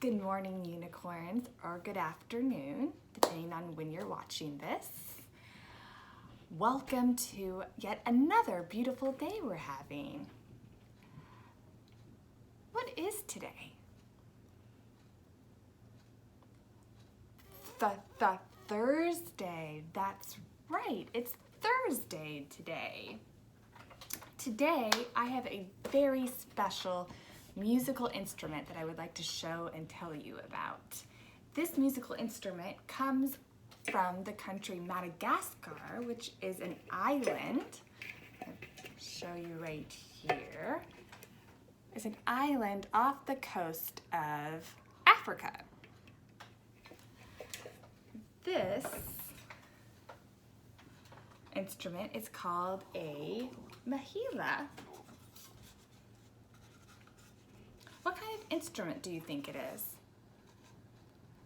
Good morning, unicorns, or good afternoon, depending on when you're watching this. Welcome to yet another beautiful day we're having. What is today? Thursday. That's right, it's Thursday today. Today, I have a very special musical instrument that I would like to show and tell you about. This musical instrument comes from the country Madagascar, which is an island. I'll show you right here. It's an island off the coast of Africa. This instrument is called a mahila. What kind of instrument do you think it is?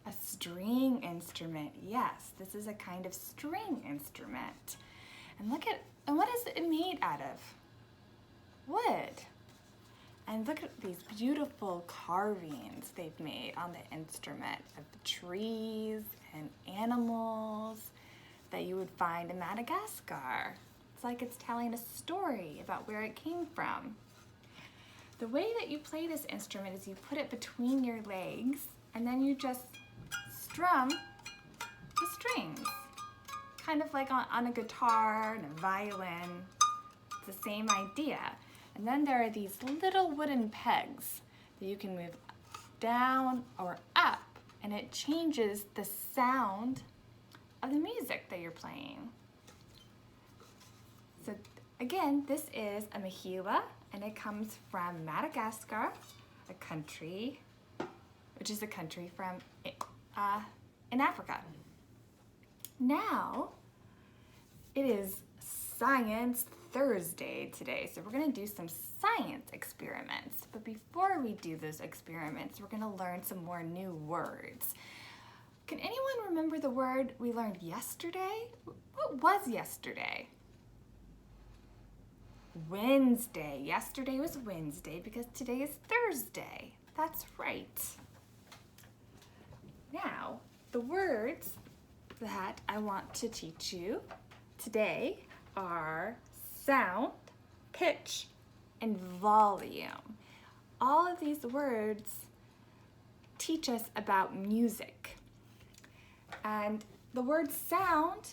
A string instrument. Yes, this is a kind of string instrument. And what is it made out of? Wood. And look at these beautiful carvings they've made on the instrument of trees and animals that you would find in Madagascar. It's like it's telling a story about where it came from. The way that you play this instrument is you put it between your legs and then you just strum the strings. Kind of like on a guitar and a violin. It's the same idea. And then there are these little wooden pegs that you can move down or up, and it changes the sound of the music that you're playing. So again, this is a mahila, and it comes from Madagascar, a country, which is a country from in Africa. Now, it is Science Thursday today, so we're going to do some science experiments. But before we do those experiments, we're going to learn some more new words. Can anyone remember the word we learned yesterday? What was yesterday? Wednesday. Yesterday was Wednesday because today is Thursday. That's right. Now, the words that I want to teach you today are sound, pitch, and volume. All of these words teach us about music. And the word sound,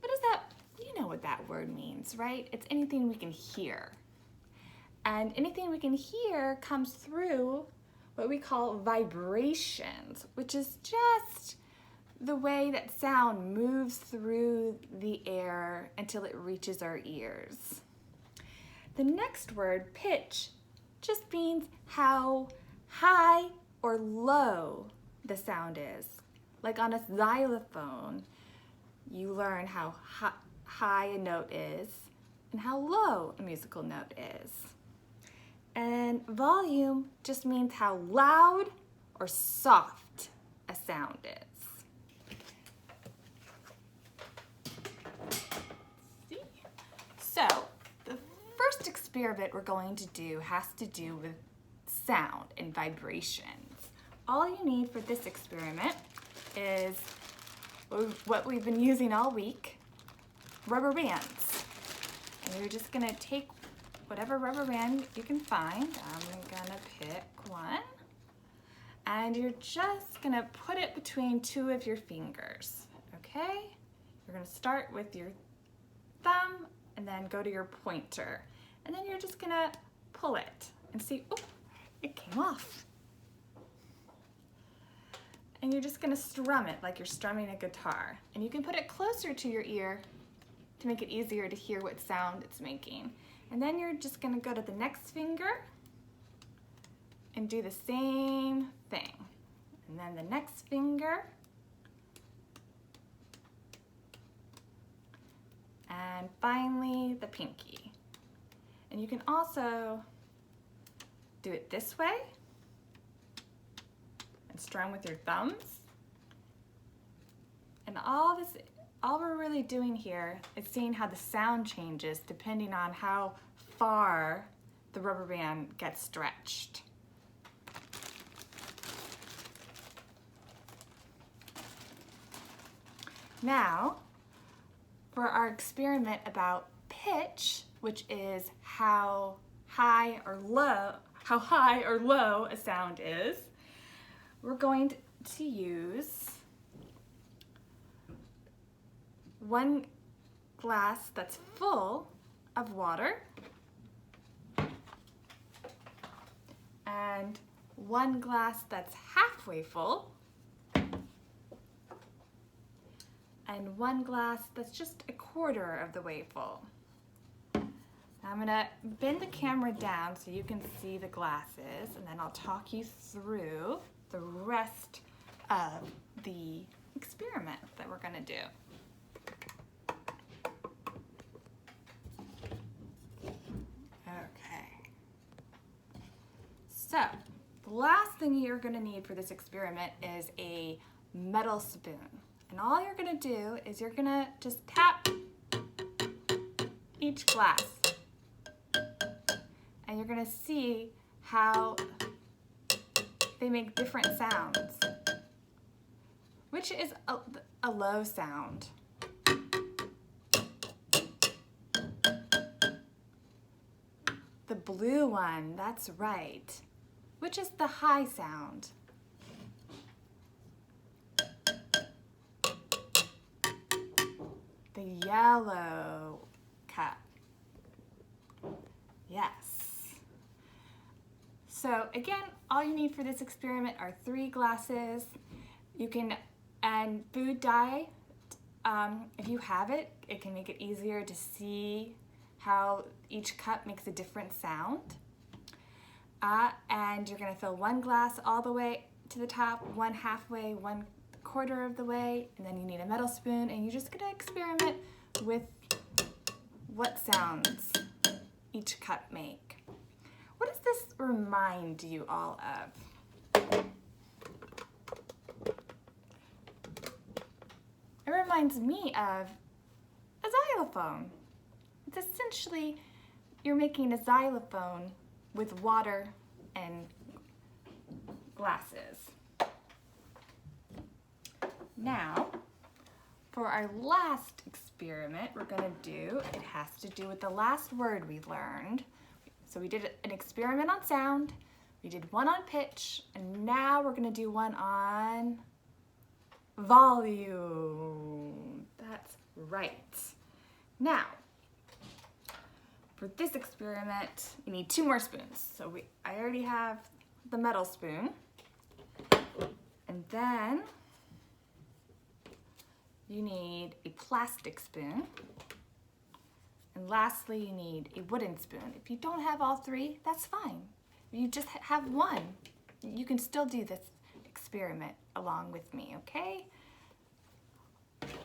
what is that? You know what that word means, right? It's anything we can hear. And anything we can hear comes through what we call vibrations, which is just the way that sound moves through the air until it reaches our ears. The next word, pitch, just means how high or low the sound is. Like on a xylophone, you learn how high a note is and how low a musical note is. And volume just means how loud or soft a sound is. So, the first experiment we're going to do has to do with sound and vibrations. All you need for this experiment is what we've been using all week, rubber bands. And you're just gonna take whatever rubber band you can find. I'm gonna pick one. And you're just gonna put it between two of your fingers, okay? You're gonna start with your thumb and then go to your pointer. And then you're just gonna pull it and see, oh, it came off. And you're just gonna strum it like you're strumming a guitar. And you can put it closer to your ear to make it easier to hear what sound it's making. And then you're just gonna go to the next finger and do the same thing. And then the next finger. And finally, the pinky. And you can also do it this way and strum with your thumbs. And all we're really doing here is seeing how the sound changes depending on how far the rubber band gets stretched. Now, for our experiment about pitch, which is how high or low a sound is, we're going to use one glass that's full of water and one glass that's halfway full and one glass that's just a quarter of the way full. Now I'm gonna bend the camera down so you can see the glasses, and then I'll talk you through the rest of the experiment that we're gonna do. Okay. So, the last thing you're gonna need for this experiment is a metal spoon. And all you're gonna do is you're gonna just tap each glass. And you're gonna see how they make different sounds. Which is a low sound? The blue one, that's right. Which is the high sound? The yellow cup. Yes. So again, all you need for this experiment are 3 glasses. You can, and food dye, if you have it, it can make it easier to see how each cup makes a different sound. And you're gonna fill 1 glass all the way to the top, 1 halfway, 1 quarter of the way, and then you need a metal spoon, and you're just gonna experiment with what sounds each cup make. What does this remind you all of? It reminds me of a xylophone. It's essentially, you're making a xylophone with water and glasses. Now, for our last experiment we're gonna do, it has to do with the last word we learned. So we did an experiment on sound, we did one on pitch, and now we're gonna do one on volume. That's right. Now, for this experiment, you need 2 more spoons. So I already have the metal spoon. And then you need a plastic spoon. And lastly, you need a wooden spoon. If you don't have all 3, that's fine. If you just have 1, you can still do this experiment along with me, okay?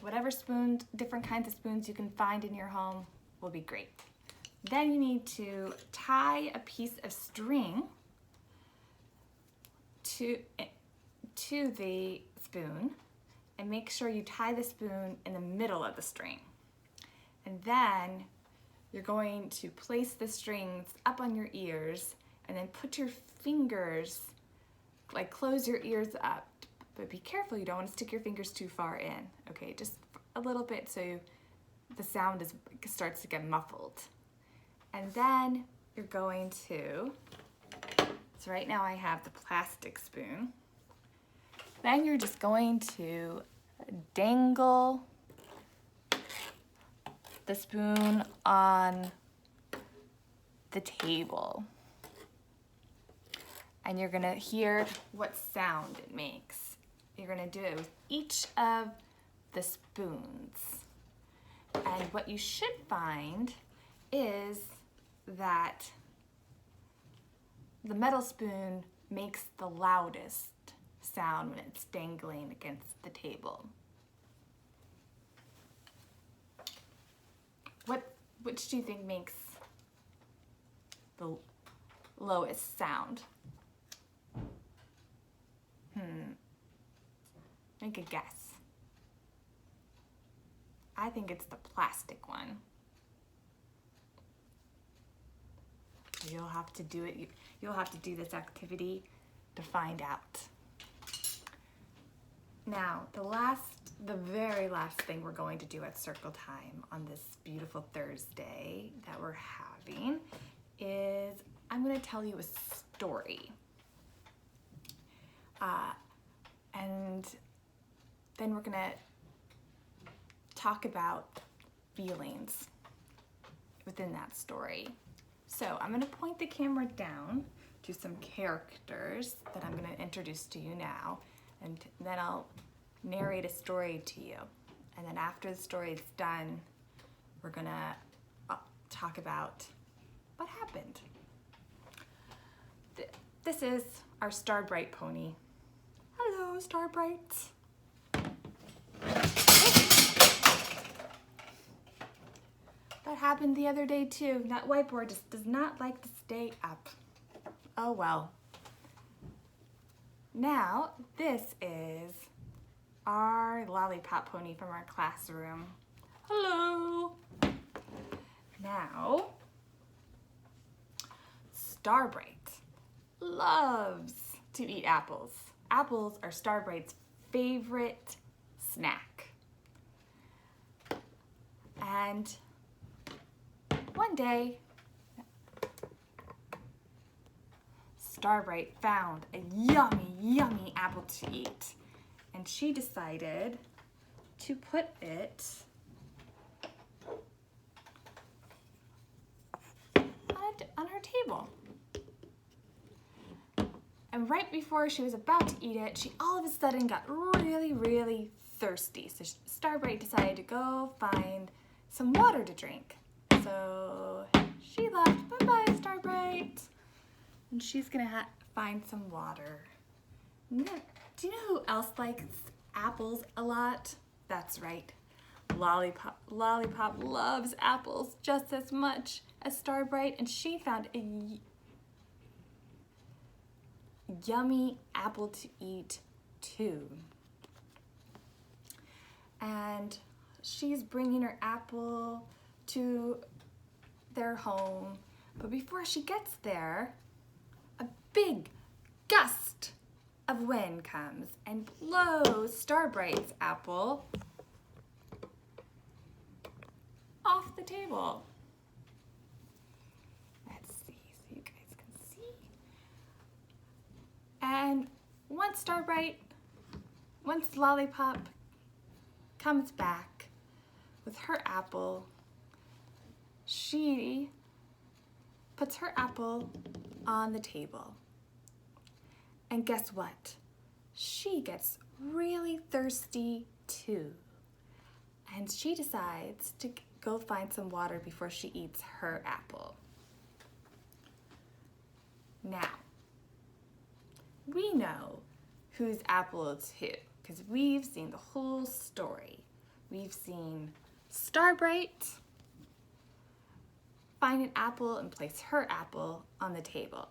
Whatever spoon, different kinds of spoons you can find in your home will be great. Then you need to tie a piece of string to the spoon, and make sure you tie the spoon in the middle of the string. And then you're going to place the strings up on your ears, and then put your fingers, like close your ears up, but be careful, you don't want to stick your fingers too far in. Okay, just a little bit so the sound starts to get muffled. And then you're going to, so right now I have the plastic spoon. Then you're just going to dangle the spoon on the table. And you're gonna hear what sound it makes. You're gonna do it with each of the spoons. And what you should find is that the metal spoon makes the loudest sound when it's dangling against the table. Which do you think makes the lowest sound? Make a guess. I think it's the plastic one. You'll have to do it. You'll have to do this activity to find out. Now, the very last thing we're going to do at Circle Time on this beautiful Thursday that we're having is I'm going to tell you a story. And then we're going to talk about feelings within that story. So I'm going to point the camera down to some characters that I'm going to introduce to you now, and then I'll narrate a story to you. And then after the story is done, we're going to talk about what happened. This is our Starbright pony. Hello, Starbright. That happened the other day too. That whiteboard just does not like to stay up. Oh well. Now, this is our lollipop pony from our classroom. Hello. Now, Starbright loves to eat apples. Apples are Starbright's favorite snack. And one day, Starbright found a yummy apple to eat, and she decided to put it on her table. And right before she was about to eat it, she all of a sudden got really thirsty. So Starbright decided to go find some water to drink. So she left. Bye-bye, Starbright. And she's gonna find some water. Do you know who else likes apples a lot? That's right. Lollipop. Lollipop loves apples just as much as Starbright, and she found a yummy apple to eat too. And she's bringing her apple to their home. But before she gets there, a big gust of wind comes and blows Starbright's apple off the table. Let's see so you guys can see. And once Lollipop comes back with her apple, she puts her apple on the table. And guess what? She gets really thirsty too. And she decides to go find some water before she eats her apple. Now, we know whose apple it's who, because we've seen the whole story. We've seen Starbright find an apple and place her apple on the table.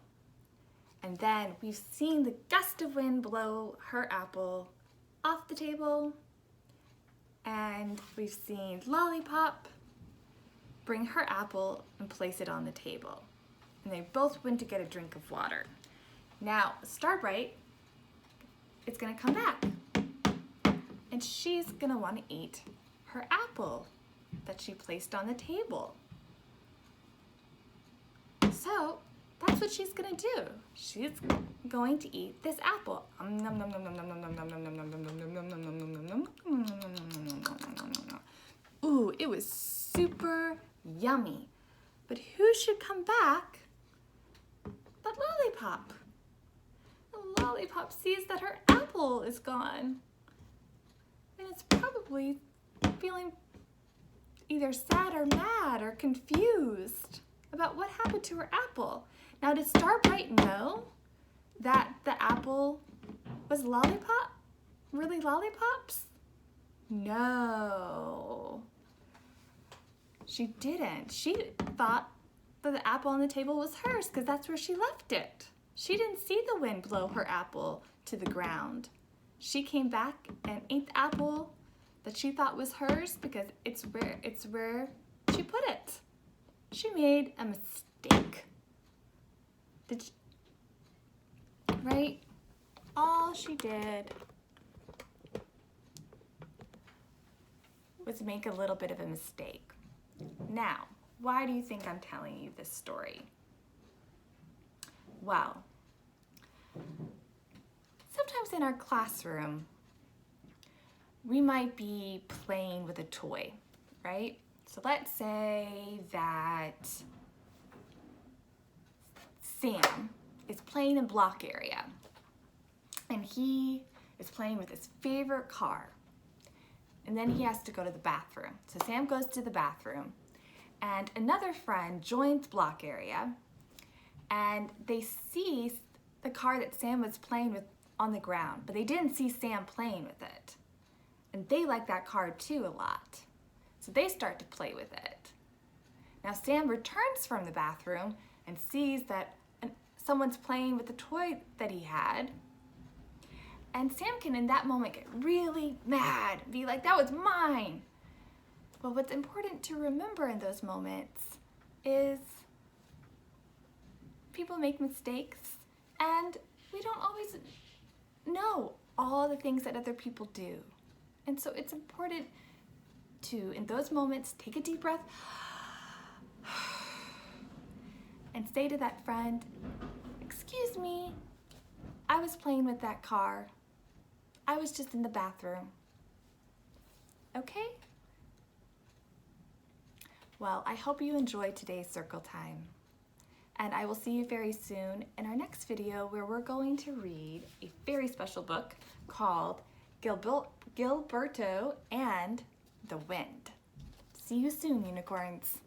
And then we've seen the gust of wind blow her apple off the table. And we've seen Lollipop bring her apple and place it on the table. And they both went to get a drink of water. Now, Starbright is gonna come back. And she's gonna wanna eat her apple that she placed on the table. So that's what she's gonna do. She's going to eat this apple. Ooh, it was super yummy. But who should come back but Lollipop? The Lollipop sees that her apple is gone. And it's probably feeling either sad or mad or confused about what happened to her apple. Now, did Starbright know that the apple was Lollipop? Really Lollipop's? No. She didn't. She thought that the apple on the table was hers because that's where she left it. She didn't see the wind blow her apple to the ground. She came back and ate the apple that she thought was hers because it's where she put it. She made a mistake. Right? All she did was make a little bit of a mistake. Now, why do you think I'm telling you this story? Well, sometimes in our classroom, we might be playing with a toy, right? So let's say that Sam is playing in block area and he is playing with his favorite car. And then he has to go to the bathroom. So Sam goes to the bathroom and another friend joins block area and they see the car that Sam was playing with on the ground, but they didn't see Sam playing with it. And they like that car too a lot. So they start to play with it. Now Sam returns from the bathroom and sees that someone's playing with the toy that he had. And Sam can in that moment get really mad, be like, that was mine. But what's important to remember in those moments is people make mistakes and we don't always know all the things that other people do. And so it's important to, in those moments, take a deep breath and say to that friend, excuse me, I was playing with that car. I was just in the bathroom. Okay? Well, I hope you enjoyed today's circle time. And I will see you very soon in our next video where we're going to read a very special book called Gilberto and the Wind. See you soon, unicorns.